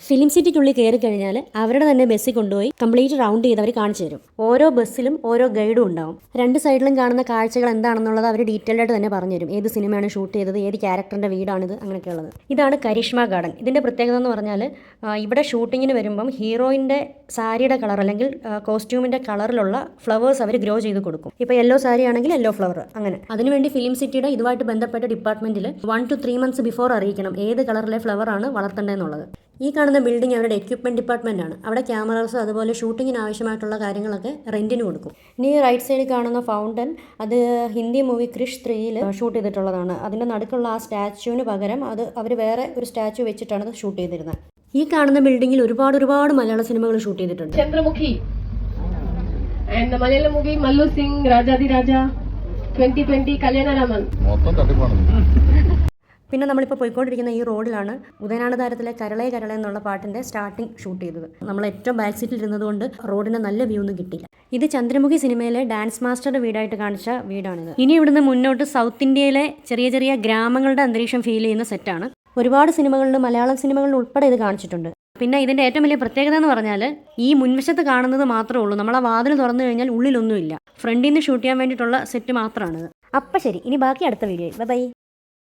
Film സിറ്റിക്കുള്ളിൽ കയറി കഴിഞ്ഞാൽ അവരുടെ തന്നെ ബസ്സിൽ കൊണ്ടുപോയി കംപ്ലീറ്റ് റൗണ്ട് ചെയ്ത് അവർ കാണിച്ചു തരും. ഓരോ ബസ്സിലും ഓരോ ഗൈഡും ഉണ്ടാവും. രണ്ട് സൈഡിലും കാണുന്ന കാഴ്ചകൾ എന്താണെന്നുള്ളത് അവർ ഡീറ്റെയിൽഡ് ആയിട്ട് തന്നെ പറഞ്ഞു തരും. ഏത് സിനിമയാണ് ഷൂട്ട് ചെയ്തത്, ഏത് ക്യാരക്ടറിൻ്റെ വീടാണിത്, അങ്ങനെയൊക്കെയുള്ളത്. ഇതാണ് കരിഷ്മ ഗാർഡൻ. ഇതിൻ്റെ പ്രത്യേകത എന്ന് പറഞ്ഞാൽ ഇവിടെ ഷൂട്ടിങ്ങിന് വരുമ്പം ഹീറോയിൻ്റെ സാരിയുടെ കളർ അല്ലെങ്കിൽ കോസ്റ്റ്യൂമിൻ്റെ കളറിലുള്ള ഫ്ലവേഴ്സ് അവർ ഗ്രോ ചെയ്ത് കൊടുക്കും. ഇപ്പോൾ യെല്ലോ സാരി ആണെങ്കിൽ യെല്ലോ ഫ്ലവർ, അങ്ങനെ. അതിനുവേണ്ടി ഫിലിം സിറ്റിയുടെ ഇതുമായിട്ട് ബന്ധപ്പെട്ട ഡിപ്പാർട്ട്മെൻറ്റിൽ 1 to 3 months ബിഫോർ അറിയിക്കണം ഏത് കളറിലെ ഫ്ലവറാണ് വളർത്തേണ്ടതെന്നുള്ളത്. ഈ കാണുന്ന ബിൽഡിംഗ് അവരുടെ എക്യുപ്മെൻറ്റ് ഡിപ്പാർട്ട്മെൻറ്റാണ്. അവിടെ ക്യാമറാസ് അതുപോലെ ഷൂട്ടിങ്ങിന് ആവശ്യമായിട്ടുള്ള കാര്യങ്ങളൊക്കെ റെൻറ്റിന് കൊടുക്കും. ഇനി റൈറ്റ് സൈഡിൽ കാണുന്ന ഫൗണ്ടൻ അത് ഹിന്ദി മൂവി ക്രിഷ് 3-ൽ ഷൂട്ട് ചെയ്തിട്ടുള്ളതാണ്. അതിൻ്റെ നടുക്കുള്ള ആ സ്റ്റാച്യുവിന് പകരം അവർ വേറെ ഒരു സ്റ്റാച്യു വെച്ചിട്ടാണ് അത് ഷൂട്ട് ചെയ്തിരുന്നത്. ഈ കാണുന്ന ബിൽഡിങ്ങിൽ ഒരുപാട് മലയാള സിനിമകൾ ഷൂട്ട് ചെയ്തിട്ടുണ്ട്. Chandramukhi and Malayalam movie Mallu Singh, Rajathi Raja, 2020 Kalyanaraman. പിന്നെ നമ്മളിപ്പോൾ പോയിക്കൊണ്ടിരിക്കുന്ന ഈ റോഡിലാണ് ഉദയനാട് താരത്തിലെ കരളേ കരളേ എന്നുള്ള പാട്ടിൻ്റെ സ്റ്റാർട്ടിങ് ഷൂട്ട് ചെയ്തത്. നമ്മൾ ഏറ്റവും ബാക്ക് സീറ്റിൽ ഇരുന്നതുകൊണ്ട് റോഡിന് നല്ല വ്യൂ ഒന്നും കിട്ടില്ല. ഇത് ചന്ദ്രമുഖി സിനിമയിലെ ഡാൻസ് മാസ്റ്ററുടെ വീടായിട്ട് കാണിച്ച വീടാണിത്. ഇനി ഇവിടുന്ന് മുന്നോട്ട് സൗത്ത് ഇന്ത്യയിലെ ചെറിയ ഗ്രാമങ്ങളുടെ അന്തരീക്ഷം ഫീൽ ചെയ്യുന്ന സെറ്റാണ്. ഒരുപാട് സിനിമകളിൽ, മലയാളം സിനിമകളിൽ ഉൾപ്പെടെ ഇത് കാണിച്ചിട്ടുണ്ട്. പിന്നെ ഇതിൻ്റെ ഏറ്റവും വലിയ പ്രത്യേകത എന്ന് പറഞ്ഞാൽ ഈ മുൻവശത്ത് കാണുന്നത് മാത്രമേ ഉള്ളൂ. നമ്മൾ ആ വാതിൽ തുറന്നു കഴിഞ്ഞാൽ ഉള്ളിലൊന്നുമില്ല. ഫ്രണ്ടിൽ നിന്ന് ഷൂട്ട് ചെയ്യാൻ വേണ്ടിയിട്ടുള്ള സെറ്റ് മാത്രമാണിത്. അപ്പം ശരി, ഇനി ബാക്കി അടുത്ത വീഡിയോയിൽ. ബൈ.